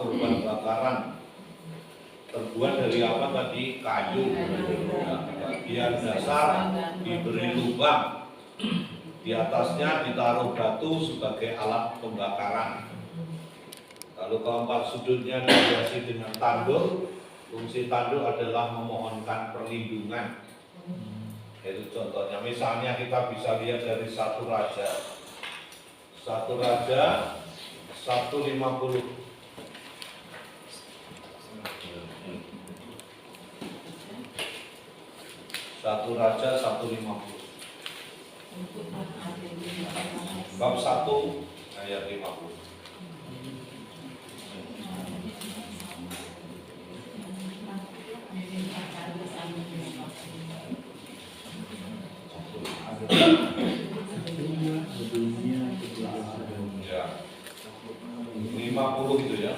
korban bakaran terbuat dari apa tadi? Kayu. Bagian dasar diberi lubang, di atasnya ditaruh batu sebagai alat pembakaran. Lalu keempat sudutnya dihiasi dengan tanduk. Fungsi tanduk adalah memohonkan perlindungan. Itu contohnya, misalnya kita bisa lihat dari 1 Raja 1:50. 1 Raja 1:50. Bab 1 ayat 50. Ya. 50 gitu ya.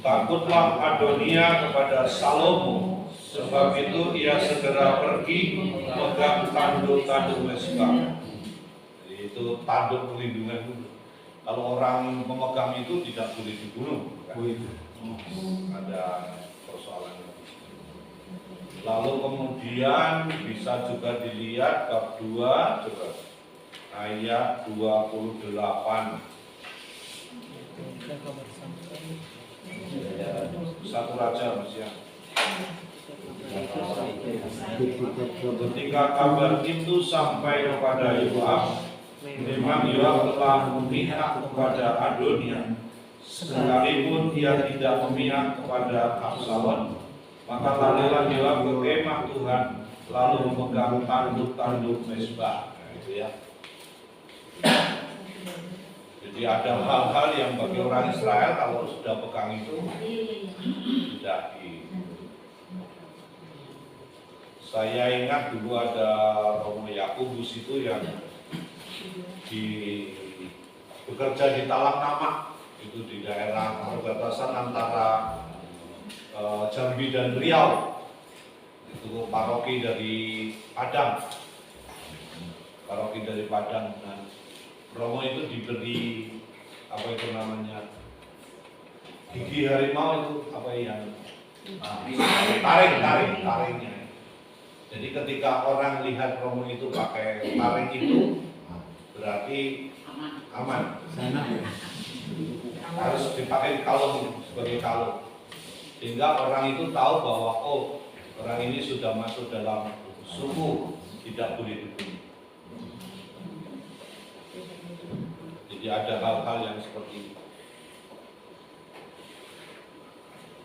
Takutlah Adonia kepada Salomo, sebab itu ia segera pergi memegang tanduk-tanduk mesbah. Jadi itu tanduk perlindungan dulu. Kalau orang memegang itu tidak boleh dibunuh, kan? Ada persoalan. Lalu kemudian bisa juga dilihat bab 2 coba ayat 28. 1 Raja Mas ya. Ketika kabar itu sampai kepada Yoab, memang Yoab telah memihak kepada Adonia, sekalipun ia tidak memihak kepada Absalom. Maka larilah Yoab ke kemah Tuhan, lalu memegang tanduk-tanduk mesbah. Nah, itu ya. Jadi ada hal-hal yang bagi orang Israel kalau sudah pegang itu sudah di. Saya ingat dulu ada Romo Yakobus itu yang bekerja di Talang Namak, itu di daerah perbatasan antara Jambi dan Riau. Itu paroki dari Padang. Dan Romo itu diberi apa itu namanya, gigi harimau itu apa yang taringnya. Jadi ketika orang lihat Romo itu pakai taring itu berarti aman. Harus dipakai kalung sebagai kalung. Sehingga orang itu tahu bahwa orang ini sudah masuk dalam suku, tidak boleh dibunuh. Jadi ada hal-hal yang seperti itu.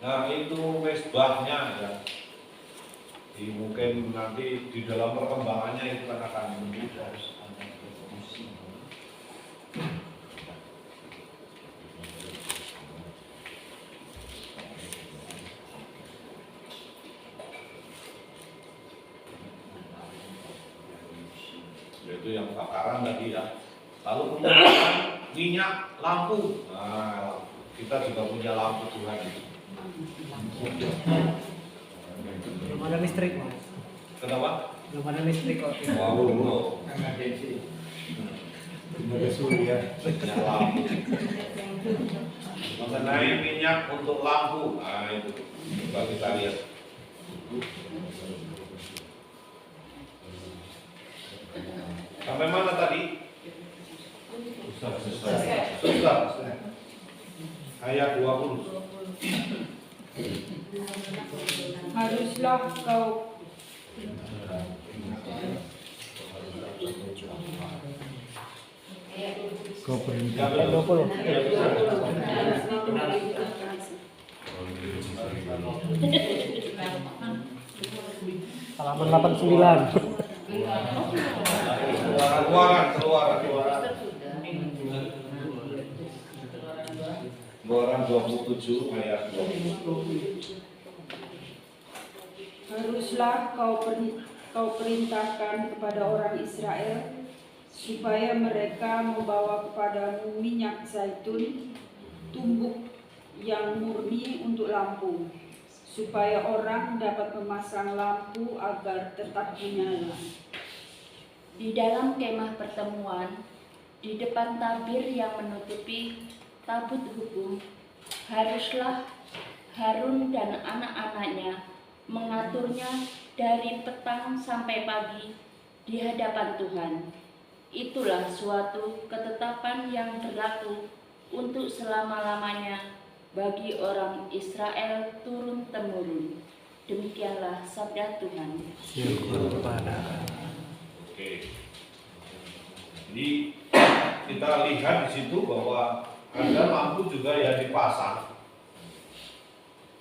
Nah itu mesbahnya ya. Mungkin nanti di dalam perkembangannya itu akan berbeda. Itu yang bakaran tadi ya. Lalu kemudian minyak, lampu. Nah, kita juga punya lampu Tuhan itu. Belum ada listrik, Mas. Kenapa? Belum ada listrik kok. Wow. Ada surya. Minyak lampu. Mengenai minyak untuk lampu. Nah itu. Coba kita lihat. Sampai mana tadi? Susah. Ayat 20. Haruslah kau perintah. 20. Halaman 89. Keluaran 27 ayat 20. Haruslah kau perintahkan kepada orang Israel supaya mereka membawa kepadamu minyak zaitun tumbuk yang murni untuk lampu, supaya orang dapat memasang lampu agar tetap menyala. Di dalam kemah pertemuan, di depan tabir yang menutupi tabut hukum, haruslah Harun dan anak-anaknya mengaturnya dari petang sampai pagi di hadapan Tuhan. Itulah suatu ketetapan yang berlaku untuk selama-lamanya bagi orang Israel turun-temurun. Demikianlah sabda Tuhan. Oke. Jadi kita lihat di situ bahwa ada lampu juga yang dipasang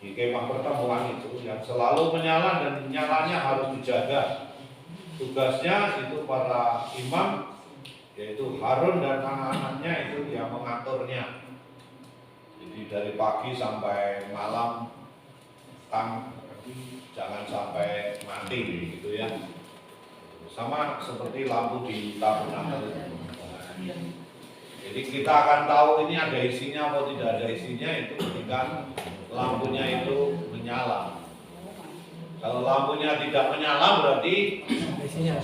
di kemah pertemuan itu yang selalu menyala dan nyalanya harus dijaga. Tugasnya itu para imam, yaitu Harun dan anak-anaknya itu yang mengaturnya. Jadi dari pagi sampai malam jangan sampai mati gitu ya. Sama seperti lampu di tabernakel. Jadi kita akan tahu ini ada isinya atau tidak ada isinya itu ketika lampunya itu menyala. Kalau lampunya tidak menyala berarti Isinya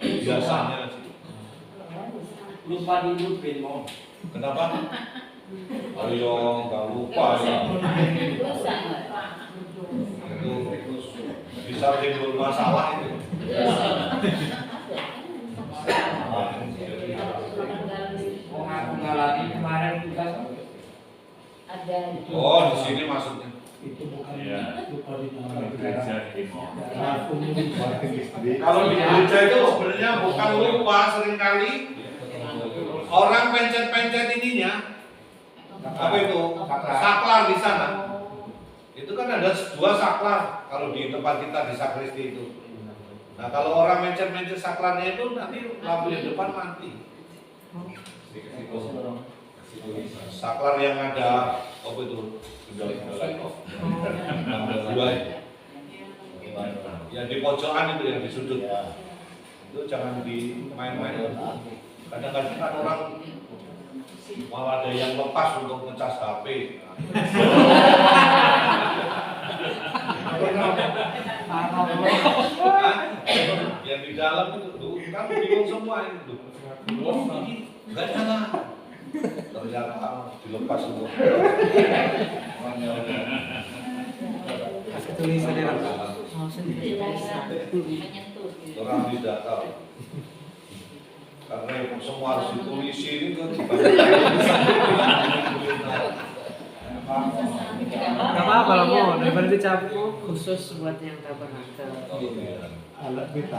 biasanya sih. Lupa dihidupin mau. Kenapa? Ayo nggak lupa ya. Itu bisa timbul masalah itu. Mau ngaku ngalami kemarin juga. Ada Oh, di sini maksudnya. Itu bukan Iya. lupa di Gereja Timor. Kalau di gereja itu sebenarnya bukan lupa, seringkali orang pencet-pencet ininya. Apa itu? Saklar di sana. Itu kan ada dua saklar kalau di tempat kita di sakristi itu. Nah, kalau orang mencet-mencet saklarnya itu nanti lampu di depan mati. Saklar yang ada apa itu? Dua yang di pojokan itu yang di sudut. Itu jangan dimain-main. Kadang-kadang kan orang malah ada yang lepas untuk ngecas HP. Yang di dalam itu tuh kan bingung semua itu. Enggak nyala. Ternyata dilepas semua. kasih tulisan ya. menyentuh. Orang tidak tahu. Karena semua harus ditulisi ini kan Gak apa-apa lah mau, daripada dicabut khusus buat yang tabernakel. alat kita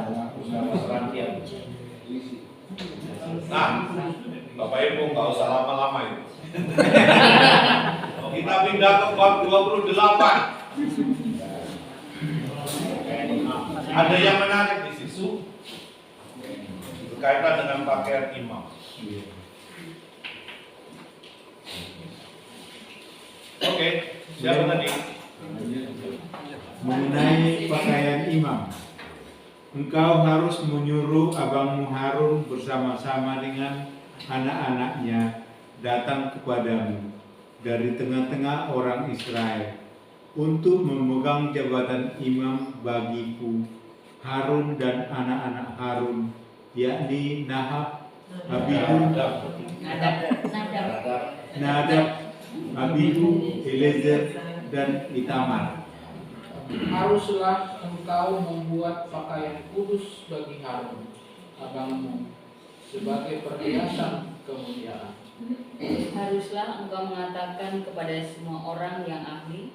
Nah, Bapak Ibu nggak usah lama-lama itu. Kita pindah ke bab 28. Ada yang menarik di situ berkaitan dengan pakaian imam. Oke, siapa tadi? Mengenai pakaian imam, engkau harus menyuruh abangmu Harun bersama-sama dengan anak-anaknya datang kepadamu dari tengah-tengah orang Israel untuk memegang jabatan imam bagiku, Harun dan anak-anak Harun, yakni Nahab, Abihu, Nadab, Abihu, Eleazar, dan Itamar. Haruslah engkau membuat pakaian kudus bagi Harun, abangmu, sebagai perhiasan kemuliaan. Haruslah engkau mengatakan kepada semua orang yang ahli,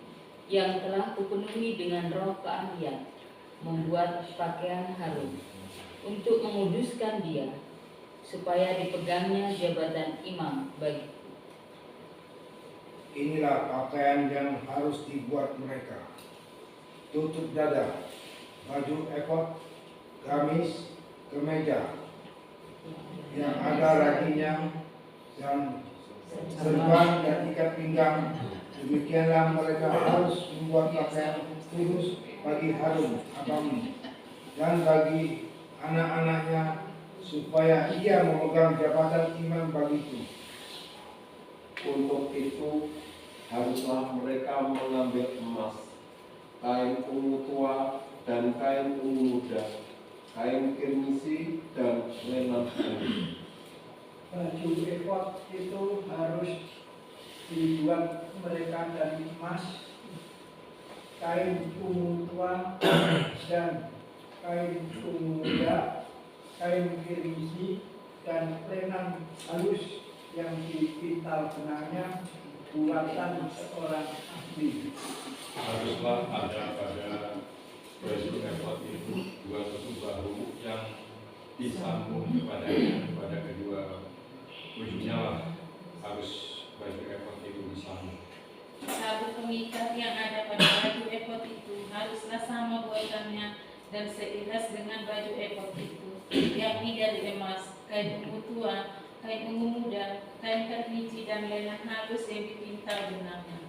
yang telah kupenuhi dengan roh keahlian, membuat pakaian Harun, untuk menguduskan dia, supaya dipegangnya jabatan imam bagiku. Inilah pakaian yang harus dibuat mereka: tutup dada, baju efod, gamis, kemeja yang ada raginya, dan serban dan ikat pinggang. Demikianlah mereka harus membuat pakaian kudus bagi Harun abangmu dan bagi anak-anaknya, supaya ia memegang jabatan imam bagiku. Untuk itu haruslah mereka mengambil emas, kain ungu tua dan kain ungu muda, kain kirmisi dan lenan putih. baju efod itu harus dibuat mereka dari emas, kain ungu tua dan kain ungu muda, kain kirmizi dan lenan halus yang dipintal benangnya buatan seorang ahli. Haruslah ada pada baju efod itu 2 tusuk bahu yang disambung kepada kedua ujungnya lah. Harus baju efod itu disambung. Sabuk pengikat yang ada pada baju efod itu haruslah sama buatannya dan seiras dengan baju efod itu, yakni dari emas, kain ungu tua, kain ungu muda, kain kirmizi dan lenan halus yang dipintal benangnya.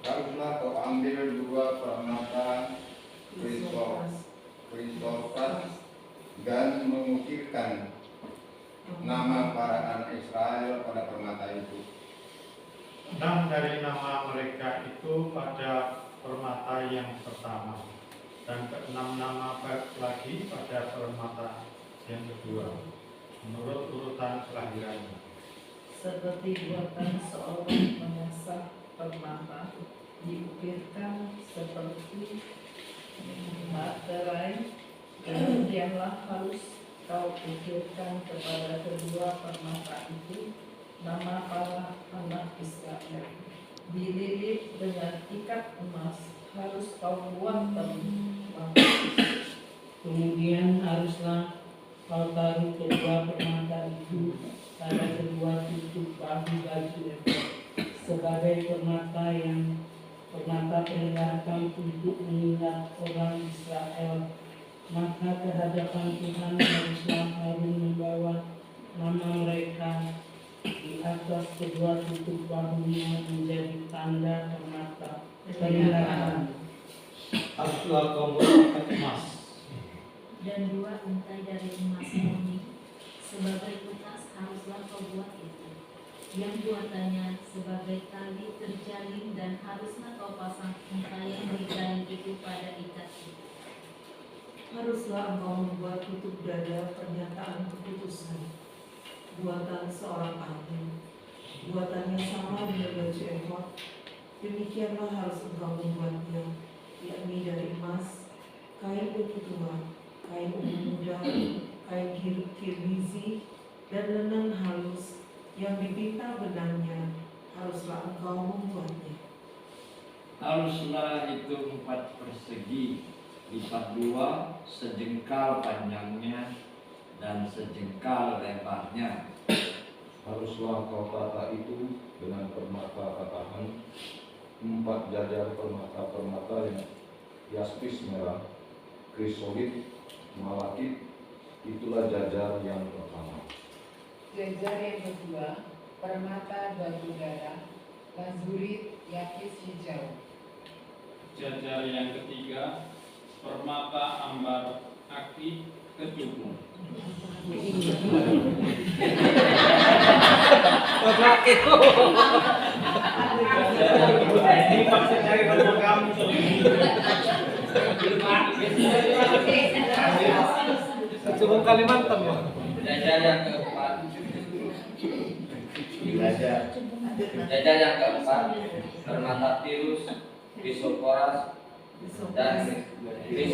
Haruslah kau ambil 2 permata krisopras dan mengukirkan nama para anak Israel pada permata itu. 6 dari nama mereka itu pada permata yang pertama, dan ke-6 nama lagi pada permata yang kedua, menurut urutan kelahirannya. Seperti buatan seorang pengasah permata, diukirkan seperti materai, demikianlah harus kau ukirkan kepada kedua permata itu nama para anak Israel. Dililit dengan ikat emas, harus kau buat permata. Kemudian haruslah kau taruh kedua permata itu pada kedua tutup bahu baju efod sebagai permata peringatan untuk mengingat orang Israel. Maka kehadapan Tuhan haruslah Harun membawa nama mereka di atas kedua tutup bahunya menjadi tanda permata peringatan. Haruslah kau menggunakan emas Dan 2 untai dari emas murni sebagai kutas haruslah kau buat itu, yang buatannya sebagai tali terjalin, dan haruslah kau pasang untai yang dijalin itu pada ikat itu. Haruslah engkau membuat tutup dada pernyataan keputusan, buatan seorang ahli. Buatannya sama dengan baju efod. Demikianlah harus engkau membuatnya, yakni dari emas, kain ungu tua, kain ungu muda, kain kirmizi, dan lenan halus yang dipintal benangnya. Haruslah engkau membuatnya. Haruslah itu 4 persegi, lipat 2, sejengkal panjangnya dan sejengkal lebarnya. Haruslah kau tata itu dengan permata tatahan, 4 jajar permata yang yaspis merah, krisolit, malakit. Itulah jajar yang pertama. Jajar yang kedua, permata batu dara, lazurit, yakis hijau. Jajar yang ketiga, permata ambar aki kecukup. Ini maksud dari kamu. Cuma Kalimantan ya. Jajar yang keempat, permata tirus, krisopras dan nefrit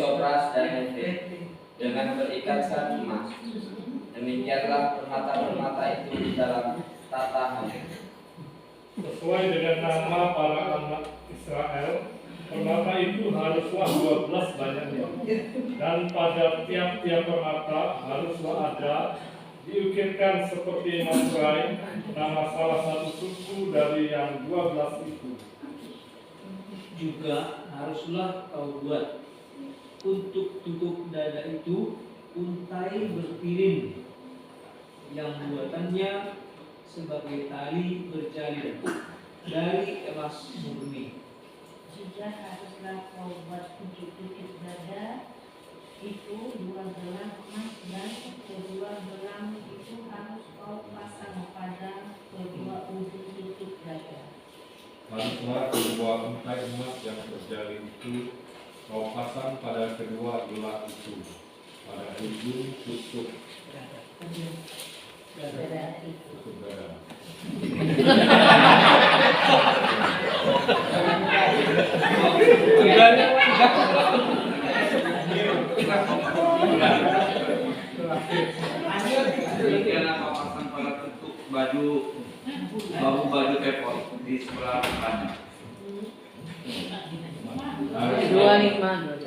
dengan berikatkan emas. Demikianlah permata-permata itu di dalam tatahan. Sesuai dengan nama para anak Israel, permata itu haruslah 12 banyaknya, dan pada tiap-tiap permata haruslah ada diukirkan seperti materai nama salah satu suku dari yang 12 itu. Juga haruslah kau buat untuk tutup dada itu untai berpiring yang buatannya sebagai tali berjalin dari emas murni. Juga haruslah kau buat untuk tutup dada itu 2 gelang emas, dan kedua gelang itu harus kau pasang pada kedua ujung tutup dada. Haruslah kedua untai emas yang berjalin itu kau pasang pada kedua gelang itu, pada ujung tutup. Dada itu. Demikianlah papasan pada bentuk baju baju tepor di sebelah kanan. 25.